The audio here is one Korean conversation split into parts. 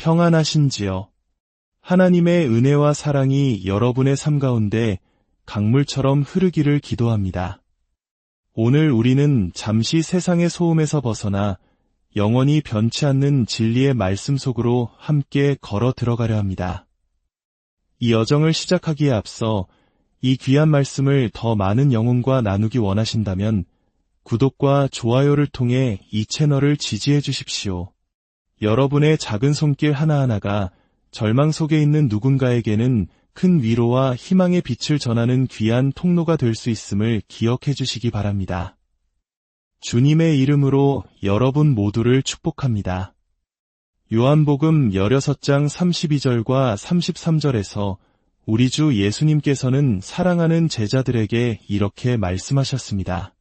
평안하신지요? 하나님의 은혜와 사랑이 여러분의 삶 가운데 강물처럼 흐르기를 기도합니다. 오늘 우리는 잠시 세상의 소음에서 벗어나 영원히 변치 않는 진리의 말씀 속으로 함께 걸어 들어가려 합니다. 이 여정을 시작하기에 앞서 이 귀한 말씀을 더 많은 영혼과 나누기 원하신다면 구독과 좋아요를 통해 이 채널을 지지해 주십시오. 여러분의 작은 손길 하나하나가 절망 속에 있는 누군가에게는 큰 위로와 희망의 빛을 전하는 귀한 통로가 될 수 있음을 기억해 주시기 바랍니다. 주님의 이름으로 여러분 모두를 축복합니다. 요한복음 16장 32절과 33절에서 우리 주 예수님께서는 사랑하는 제자들에게 이렇게 말씀하셨습니다.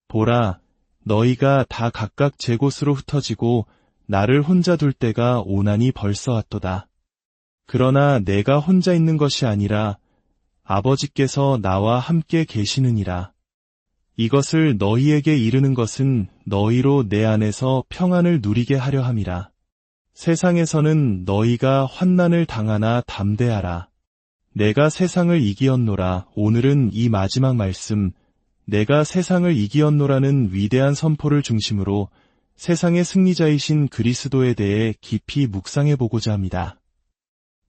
보라, 너희가 다 각각 제 곳으로 흩어지고 나를 혼자 둘 때가 오나니 벌써 왔도다. 그러나 내가 혼자 있는 것이 아니라 아버지께서 나와 함께 계시느니라. 이것을 너희에게 이르는 것은 너희로 내 안에서 평안을 누리게 하려 함이라. 세상에서는 너희가 환난을 당하나 담대하라. 내가 세상을 이기었노라. 오늘은 이 마지막 말씀, 내가 세상을 이기었노라는 위대한 선포를 중심으로 세상의 승리자이신 그리스도에 대해 깊이 묵상해보고자 합니다.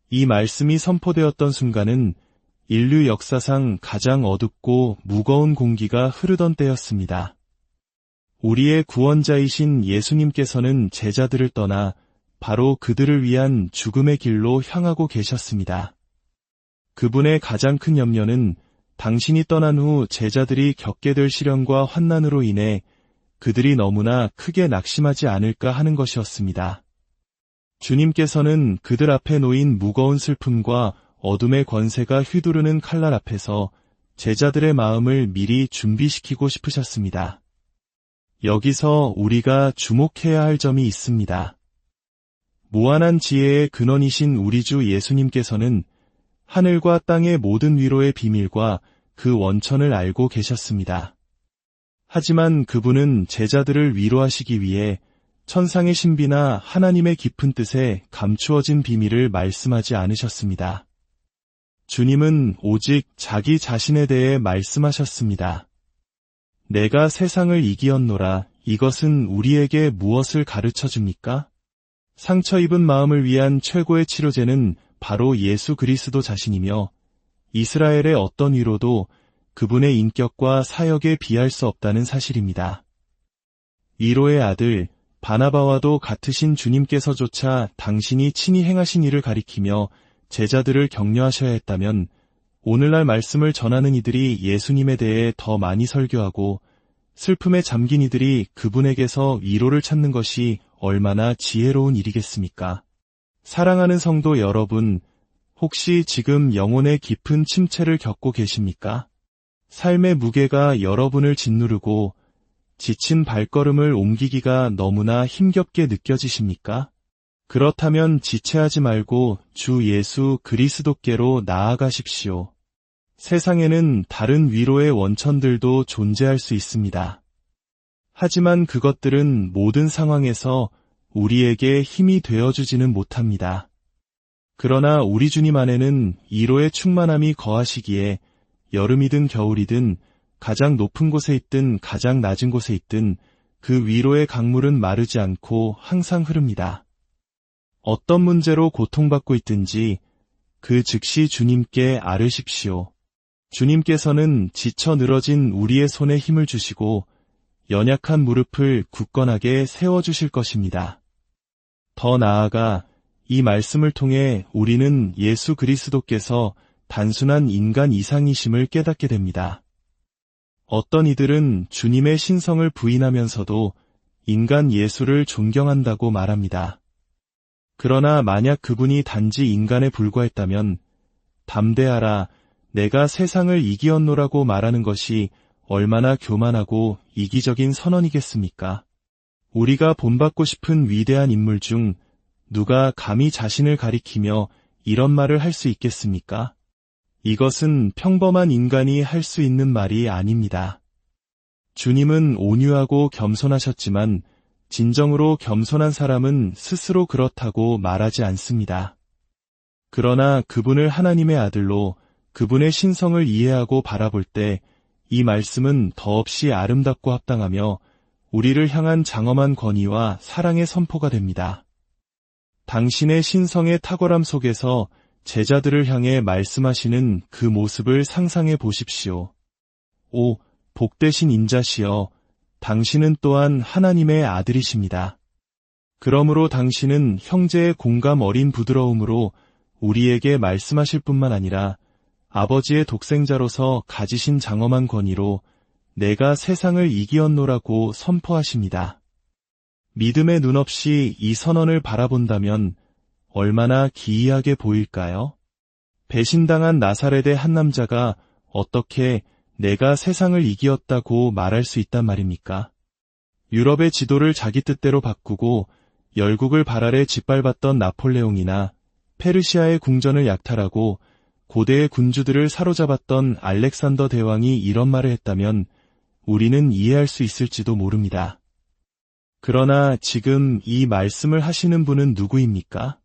이 말씀이 선포되었던 순간은 인류 역사상 가장 어둡고 무거운 공기가 흐르던 때였습니다. 우리의 구원자이신 예수님께서는 제자들을 떠나 바로 그들을 위한 죽음의 길로 향하고 계셨습니다. 그분의 가장 큰 염려는 당신이 떠난 후 제자들이 겪게 될 시련과 환난으로 인해 그들이 너무나 크게 낙심하지 않을까 하는 것이었습니다. 주님께서는 그들 앞에 놓인 무거운 슬픔과 어둠의 권세가 휘두르는 칼날 앞에서 제자들의 마음을 미리 준비시키고 싶으셨습니다. 여기서 우리가 주목해야 할 점이 있습니다. 무한한 지혜의 근원이신 우리 주 예수님께서는 하늘과 땅의 모든 위로의 비밀과 그 원천을 알고 계셨습니다. 하지만 그분은 제자들을 위로하시기 위해 천상의 신비나 하나님의 깊은 뜻에 감추어진 비밀을 말씀하지 않으셨습니다. 주님은 오직 자기 자신에 대해 말씀하셨습니다. 내가 세상을 이기었노라. 이것은 우리에게 무엇을 가르쳐 줍니까? 상처 입은 마음을 위한 최고의 치료제는 바로 예수 그리스도 자신이며 이스라엘의 어떤 위로도 그분의 인격과 사역에 비할 수 없다는 사실입니다. 위로의 아들 바나바와도 같으신 주님께서조차 당신이 친히 행하신 일을 가리키며 제자들을 격려하셔야 했다면 오늘날 말씀을 전하는 이들이 예수님에 대해 더 많이 설교하고 슬픔에 잠긴 이들이 그분에게서 위로를 찾는 것이 얼마나 지혜로운 일이겠습니까? 사랑하는 성도 여러분, 혹시 지금 영혼의 깊은 침체를 겪고 계십니까? 삶의 무게가 여러분을 짓누르고 지친 발걸음을 옮기기가 너무나 힘겹게 느껴지십니까? 그렇다면 지체하지 말고 주 예수 그리스도께로 나아가십시오. 세상에는 다른 위로의 원천들도 존재할 수 있습니다. 하지만 그것들은 모든 상황에서 우리에게 힘이 되어주지는 못합니다. 그러나 우리 주님 안에는 위로의 충만함이 거하시기에 여름이든 겨울이든 가장 높은 곳에 있든 가장 낮은 곳에 있든 그 위로의 강물은 마르지 않고 항상 흐릅니다. 어떤 문제로 고통받고 있든지 그 즉시 주님께 아뢰십시오. 주님께서는 지쳐 늘어진 우리의 손에 힘을 주시고 연약한 무릎을 굳건하게 세워주실 것입니다. 더 나아가 이 말씀을 통해 우리는 예수 그리스도께서 단순한 인간 이상이심을 깨닫게 됩니다. 어떤 이들은 주님의 신성을 부인하면서도 인간 예수를 존경한다고 말합니다. 그러나 만약 그분이 단지 인간에 불과했다면 담대하라, 내가 세상을 이기었노라고 말하는 것이 얼마나 교만하고 이기적인 선언이겠습니까? 우리가 본받고 싶은 위대한 인물 중 누가 감히 자신을 가리키며 이런 말을 할 수 있겠습니까? 이것은 평범한 인간이 할 수 있는 말이 아닙니다. 주님은 온유하고 겸손하셨지만 진정으로 겸손한 사람은 스스로 그렇다고 말하지 않습니다. 그러나 그분을 하나님의 아들로 그분의 신성을 이해하고 바라볼 때 이 말씀은 더없이 아름답고 합당하며 우리를 향한 장엄한 권위와 사랑의 선포가 됩니다. 당신의 신성의 탁월함 속에서 제자들을 향해 말씀하시는 그 모습을 상상해 보십시오. 오, 복되신 인자시여, 당신은 또한 하나님의 아들이십니다. 그러므로 당신은 형제의 공감 어린 부드러움으로 우리에게 말씀하실 뿐만 아니라 아버지의 독생자로서 가지신 장엄한 권위로 내가 세상을 이기었노라고 선포하십니다. 믿음의 눈 없이 이 선언을 바라본다면 얼마나 기이하게 보일까요? 배신당한 나사렛의 한 남자가 어떻게 내가 세상을 이기었다고 말할 수 있단 말입니까? 유럽의 지도를 자기 뜻대로 바꾸고 열국을 발 아래 짓밟았던 나폴레옹이나 페르시아의 궁전을 약탈하고 고대의 군주들을 사로잡았던 알렉산더 대왕이 이런 말을 했다면 우리는 이해할 수 있을지도 모릅니다. 그러나 지금 이 말씀을 하시는 분은 누구입니까?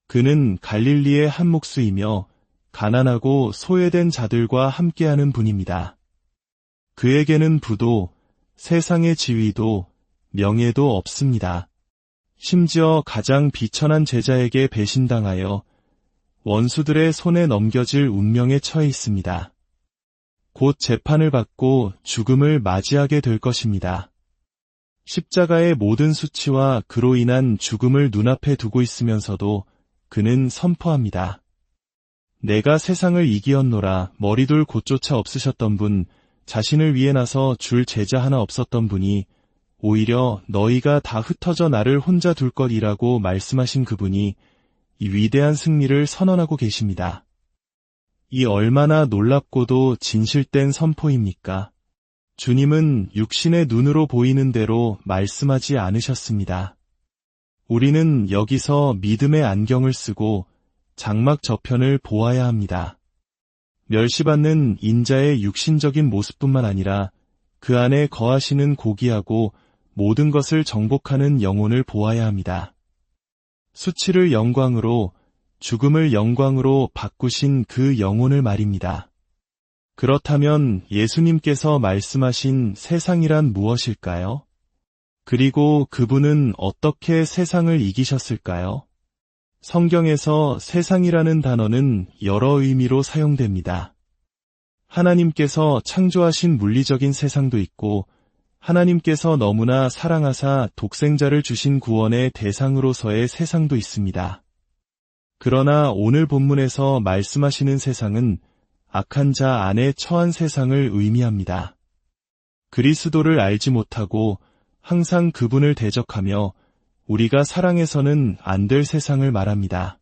그는 갈릴리의 한 목수이며 가난하고 소외된 자들과 함께하는 분입니다. 그에게는 부도, 세상의 지위도, 명예도 없습니다. 심지어 가장 비천한 제자에게 배신당하여 원수들의 손에 넘겨질 운명에 처해 있습니다. 곧 재판을 받고 죽음을 맞이하게 될 것입니다. 십자가의 모든 수치와 그로 인한 죽음을 눈앞에 두고 있으면서도 그는 선포합니다. 내가 세상을 이기었노라. 머리둘 곳조차 없으셨던 분, 자신을 위해 나서 줄 제자 하나 없었던 분이 오히려 너희가 다 흩어져 나를 혼자 둘 것이라고 말씀하신 그분이 이 위대한 승리를 선언하고 계십니다. 이 얼마나 놀랍고도 진실된 선포입니까? 주님은 육신의 눈으로 보이는 대로 말씀하지 않으셨습니다. 우리는 여기서 믿음의 안경을 쓰고 장막 저편을 보아야 합니다. 멸시받는 인자의 육신적인 모습뿐만 아니라 그 안에 거하시는 고귀하고 모든 것을 정복하는 영혼을 보아야 합니다. 수치를 영광으로, 죽음을 영광으로 바꾸신 그 영혼을 말입니다. 그렇다면 예수님께서 말씀하신 세상이란 무엇일까요? 그리고 그분은 어떻게 세상을 이기셨을까요? 성경에서 세상이라는 단어는 여러 의미로 사용됩니다. 하나님께서 창조하신 물리적인 세상도 있고 하나님께서 너무나 사랑하사 독생자를 주신 구원의 대상으로서의 세상도 있습니다. 그러나 오늘 본문에서 말씀하시는 세상은 악한 자 안에 처한 세상을 의미합니다. 그리스도를 알지 못하고 항상 그분을 대적하며 우리가 사랑해서는 안 될 세상을 말합니다.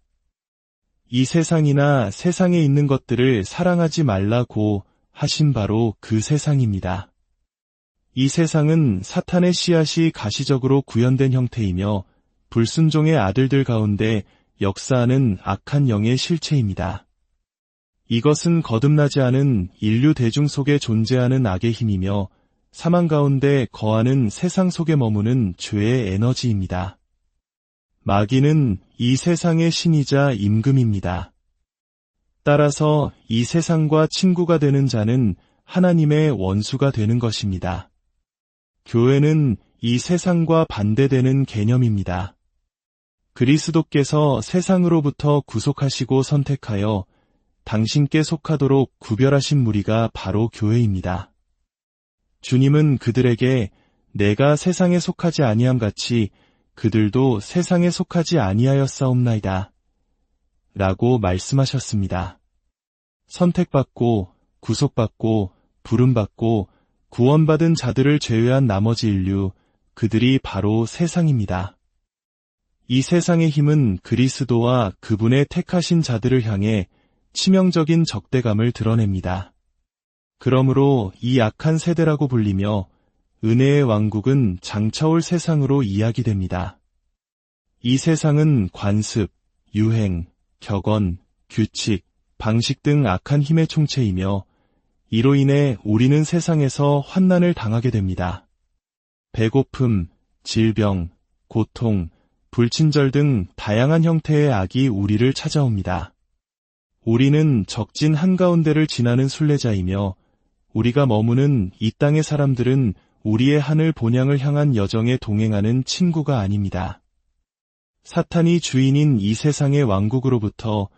이 세상이나 세상에 있는 것들을 사랑하지 말라고 하신 바로 그 세상입니다. 이 세상은 사탄의 씨앗이 가시적으로 구현된 형태이며 불순종의 아들들 가운데 역사하는 악한 영의 실체입니다. 이것은 거듭나지 않은 인류 대중 속에 존재하는 악의 힘이며 사망 가운데 거하는 세상 속에 머무는 죄의 에너지입니다. 마귀는 이 세상의 신이자 임금입니다. 따라서 이 세상과 친구가 되는 자는 하나님의 원수가 되는 것입니다. 교회는 이 세상과 반대되는 개념입니다. 그리스도께서 세상으로부터 구속하시고 선택하여 당신께 속하도록 구별하신 무리가 바로 교회입니다. 주님은 그들에게 내가 세상에 속하지 아니함 같이 그들도 세상에 속하지 아니하였사옵나이다 라고 말씀하셨습니다. 선택받고 구속받고 부름받고 구원받은 자들을 제외한 나머지 인류, 그들이 바로 세상입니다. 이 세상의 힘은 그리스도와 그분의 택하신 자들을 향해 치명적인 적대감을 드러냅니다. 그러므로 이 악한 세대라고 불리며 은혜의 왕국은 장차올 세상으로 이야기됩니다. 이 세상은 관습, 유행, 격언, 규칙, 방식 등 악한 힘의 총체이며 이로 인해 우리는 세상에서 환난을 당하게 됩니다. 배고픔, 질병, 고통, 불친절 등 다양한 형태의 악이 우리를 찾아옵니다. 우리는 적진 한가운데를 지나는 순례자이며 우리가 머무는 이 땅의 사람들은 우리의 하늘 본향을 향한 여정에 동행하는 친구가 아닙니다. 사탄이 주인인 이 세상의 왕국으로부터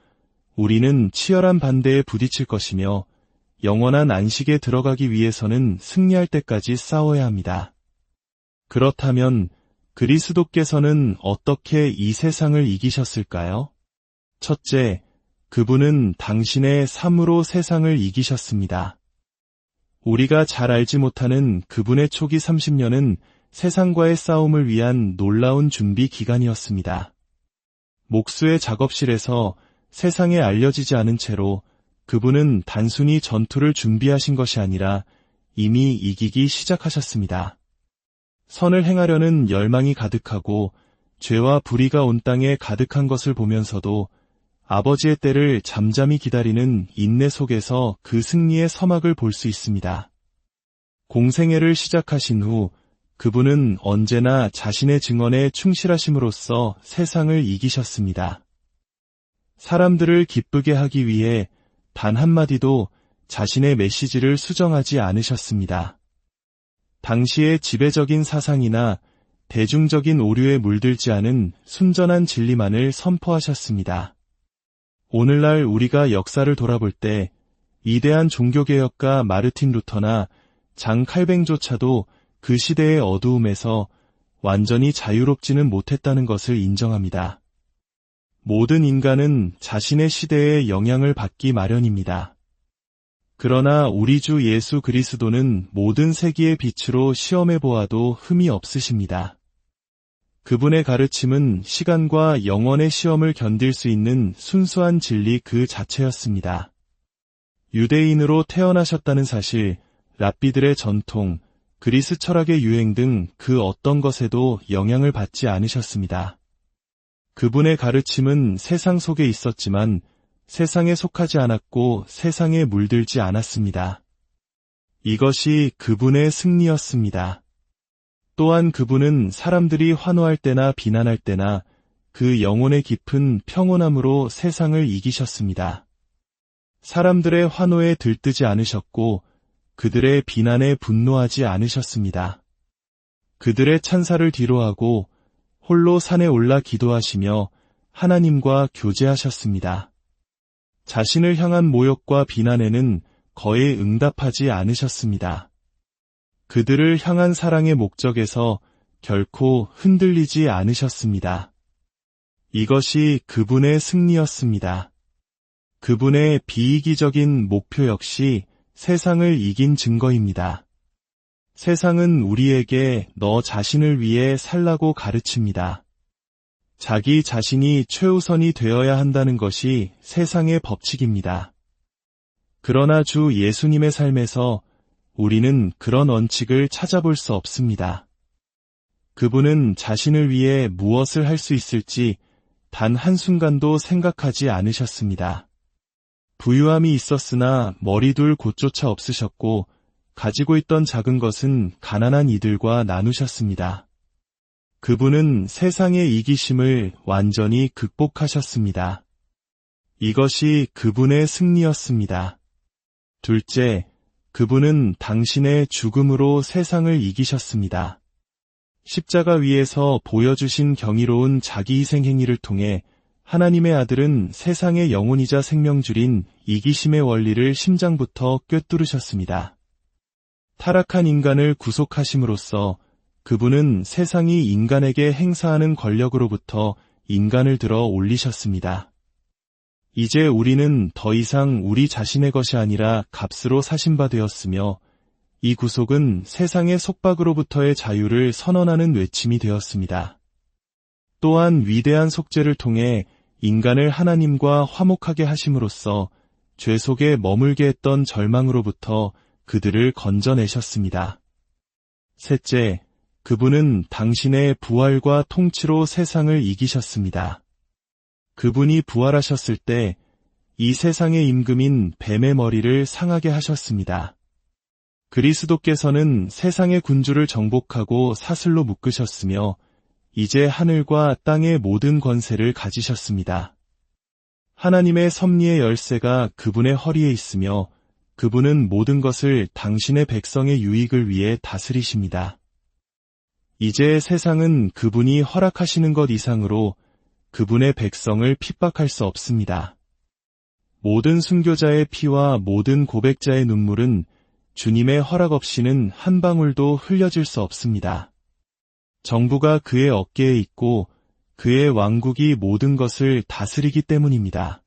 우리는 치열한 반대에 부딪힐 것이며 영원한 안식에 들어가기 위해서는 승리할 때까지 싸워야 합니다. 그렇다면 그리스도께서는 어떻게 이 세상을 이기셨을까요? 첫째, 그분은 당신의 삶으로 세상을 이기셨습니다. 우리가 잘 알지 못하는 그분의 초기 30년은 세상과의 싸움을 위한 놀라운 준비 기간이었습니다. 목수의 작업실에서 세상에 알려지지 않은 채로 그분은 단순히 전투를 준비하신 것이 아니라 이미 이기기 시작하셨습니다. 선을 행하려는 열망이 가득하고 죄와 불의가 온 땅에 가득한 것을 보면서도 아버지의 때를 잠잠히 기다리는 인내 속에서 그 승리의 서막을 볼 수 있습니다. 공생애를 시작하신 후 그분은 언제나 자신의 증언에 충실하심으로써 세상을 이기셨습니다. 사람들을 기쁘게 하기 위해 단 한마디도 자신의 메시지를 수정하지 않으셨습니다. 당시의 지배적인 사상이나 대중적인 오류에 물들지 않은 순전한 진리만을 선포하셨습니다. 오늘날 우리가 역사를 돌아볼 때 위대한 종교개혁가 마르틴 루터나 장 칼뱅조차도 그 시대의 어두움에서 완전히 자유롭지는 못했다는 것을 인정합니다. 모든 인간은 자신의 시대에 영향을 받기 마련입니다. 그러나 우리 주 예수 그리스도는 모든 세기의 빛으로 시험해 보아도 흠이 없으십니다. 그분의 가르침은 시간과 영원의 시험을 견딜 수 있는 순수한 진리 그 자체였습니다. 유대인으로 태어나셨다는 사실, 랍비들의 전통, 그리스 철학의 유행 등 그 어떤 것에도 영향을 받지 않으셨습니다. 그분의 가르침은 세상 속에 있었지만 세상에 속하지 않았고 세상에 물들지 않았습니다. 이것이 그분의 승리였습니다. 또한 그분은 사람들이 환호할 때나 비난할 때나 그 영혼의 깊은 평온함으로 세상을 이기셨습니다. 사람들의 환호에 들뜨지 않으셨고 그들의 비난에 분노하지 않으셨습니다. 그들의 찬사를 뒤로하고 홀로 산에 올라 기도하시며 하나님과 교제하셨습니다. 자신을 향한 모욕과 비난에는 거의 응답하지 않으셨습니다. 그들을 향한 사랑의 목적에서 결코 흔들리지 않으셨습니다. 이것이 그분의 승리였습니다. 그분의 비이기적인 목표 역시 세상을 이긴 증거입니다. 세상은 우리에게 너 자신을 위해 살라고 가르칩니다. 자기 자신이 최우선이 되어야 한다는 것이 세상의 법칙입니다. 그러나 주 예수님의 삶에서 우리는 그런 원칙을 찾아볼 수 없습니다. 그분은 자신을 위해 무엇을 할 수 있을지 단 한순간도 생각하지 않으셨습니다. 부유함이 있었으나 머리둘 곳조차 없으셨고 가지고 있던 작은 것은 가난한 이들과 나누셨습니다. 그분은 세상의 이기심을 완전히 극복하셨습니다. 이것이 그분의 승리였습니다. 둘째, 그분은 당신의 죽음으로 세상을 이기셨습니다. 십자가 위에서 보여주신 경이로운 자기희생 행위를 통해 하나님의 아들은 세상의 영혼이자 생명줄인 이기심의 원리를 심장부터 꿰뚫으셨습니다. 타락한 인간을 구속하심으로써 그분은 세상이 인간에게 행사하는 권력으로부터 인간을 들어 올리셨습니다. 이제 우리는 더 이상 우리 자신의 것이 아니라 값으로 사신 바 되었으며 이 구속은 세상의 속박으로부터의 자유를 선언하는 외침이 되었습니다. 또한 위대한 속죄를 통해 인간을 하나님과 화목하게 하심으로써 죄 속에 머물게 했던 절망으로부터 그들을 건져내셨습니다. 셋째, 그분은 당신의 부활과 통치로 세상을 이기셨습니다. 그분이 부활하셨을 때 이 세상의 임금인 뱀의 머리를 상하게 하셨습니다. 그리스도께서는 세상의 군주를 정복하고 사슬로 묶으셨으며 이제 하늘과 땅의 모든 권세를 가지셨습니다. 하나님의 섭리의 열쇠가 그분의 허리에 있으며 그분은 모든 것을 당신의 백성의 유익을 위해 다스리십니다. 이제 세상은 그분이 허락하시는 것 이상으로 그분의 백성을 핍박할 수 없습니다. 모든 순교자의 피와 모든 고백자의 눈물은 주님의 허락 없이는 한 방울도 흘려질 수 없습니다. 정부가 그의 어깨에 있고 그의 왕국이 모든 것을 다스리기 때문입니다.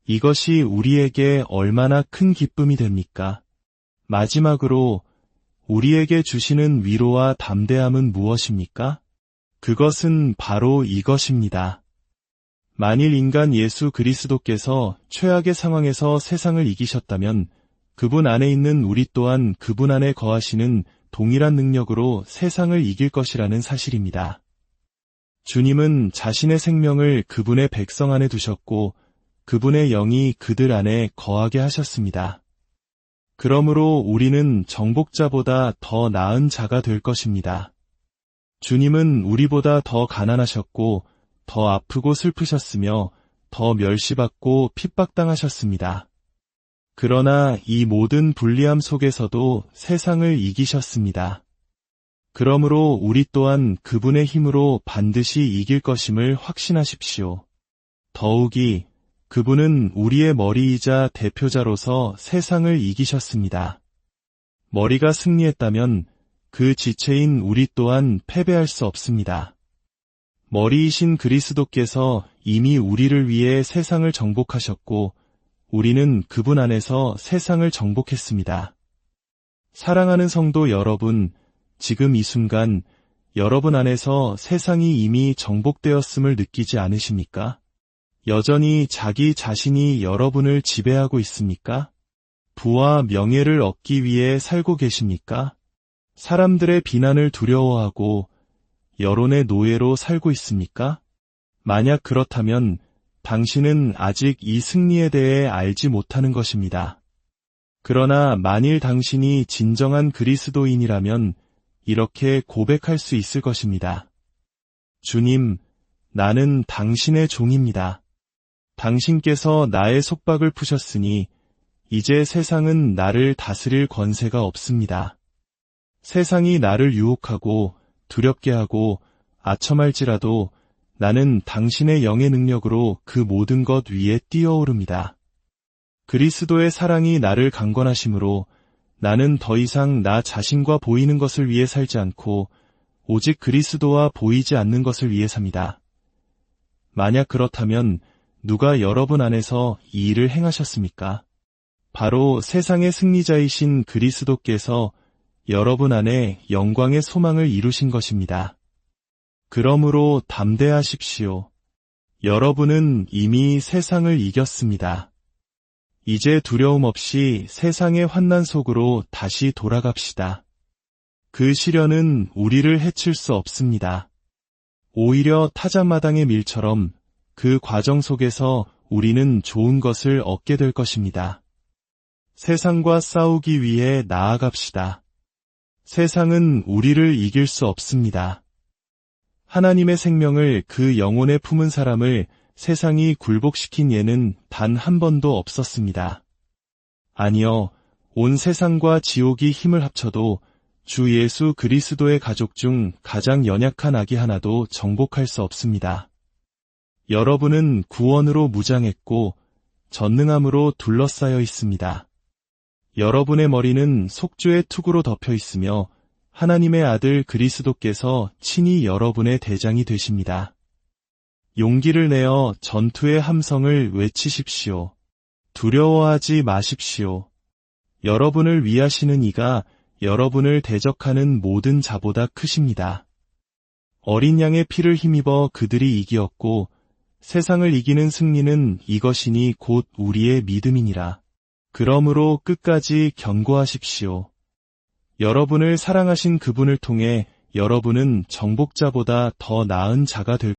이것이 우리에게 얼마나 큰 기쁨이 됩니까? 마지막으로 우리에게 주시는 위로와 담대함은 무엇입니까? 그것은 바로 이것입니다. 만일 인간 예수 그리스도께서 최악의 상황에서 세상을 이기셨다면 그분 안에 있는 우리 또한 그분 안에 거하시는 동일한 능력으로 세상을 이길 것이라는 사실입니다. 주님은 자신의 생명을 그분의 백성 안에 두셨고 그분의 영이 그들 안에 거하게 하셨습니다. 그러므로 우리는 정복자보다 더 나은 자가 될 것입니다. 주님은 우리보다 더 가난하셨고 더 아프고 슬프셨으며 더 멸시받고 핍박당하셨습니다. 그러나 이 모든 불리함 속에서도 세상을 이기셨습니다. 그러므로 우리 또한 그분의 힘으로 반드시 이길 것임을 확신하십시오. 더욱이 그분은 우리의 머리이자 대표자로서 세상을 이기셨습니다. 머리가 승리했다면 그 지체인 우리 또한 패배할 수 없습니다. 머리이신 그리스도께서 이미 우리를 위해 세상을 정복하셨고 우리는 그분 안에서 세상을 정복했습니다. 사랑하는 성도 여러분, 지금 이 순간 여러분 안에서 세상이 이미 정복되었음을 느끼지 않으십니까? 여전히 자기 자신이 여러분을 지배하고 있습니까? 부와 명예를 얻기 위해 살고 계십니까? 사람들의 비난을 두려워하고 여론의 노예로 살고 있습니까? 만약 그렇다면 당신은 아직 이 승리에 대해 알지 못하는 것입니다. 그러나 만일 당신이 진정한 그리스도인이라면 이렇게 고백할 수 있을 것입니다. 주님, 나는 당신의 종입니다. 당신께서 나의 속박을 푸셨으니 이제 세상은 나를 다스릴 권세가 없습니다. 세상이 나를 유혹하고 두렵게 하고 아첨할지라도 나는 당신의 영의 능력으로 그 모든 것 위에 뛰어오릅니다. 그리스도의 사랑이 나를 강권하심으로 나는 더 이상 나 자신과 보이는 것을 위해 살지 않고 오직 그리스도와 보이지 않는 것을 위해 삽니다. 만약 그렇다면 누가 여러분 안에서 이 일을 행하셨습니까? 바로 세상의 승리자이신 그리스도께서 여러분 안에 영광의 소망을 이루신 것입니다. 그러므로 담대하십시오. 여러분은 이미 세상을 이겼습니다. 이제 두려움 없이 세상의 환난 속으로 다시 돌아갑시다. 그 시련은 우리를 해칠 수 없습니다. 오히려 타작마당의 밀처럼 그 과정 속에서 우리는 좋은 것을 얻게 될 것입니다. 세상과 싸우기 위해 나아갑시다. 세상은 우리를 이길 수 없습니다. 하나님의 생명을 그 영혼에 품은 사람을 세상이 굴복시킨 예는 단 한 번도 없었습니다. 아니요, 온 세상과 지옥이 힘을 합쳐도 주 예수 그리스도의 가족 중 가장 연약한 아기 하나도 정복할 수 없습니다. 여러분은 구원으로 무장했고 전능함으로 둘러싸여 있습니다. 여러분의 머리는 속죄의 투구로 덮여 있으며 하나님의 아들 그리스도께서 친히 여러분의 대장이 되십니다. 용기를 내어 전투의 함성을 외치십시오. 두려워하지 마십시오. 여러분을 위하시는 이가 여러분을 대적하는 모든 자보다 크십니다. 어린 양의 피를 힘입어 그들이 이기었고 세상을 이기는 승리는 이것이니 곧 우리의 믿음이니라. 그러므로 끝까지 견고하십시오. 여러분을 사랑하신 그분을 통해 여러분은 정복자보다 더 나은 자가 될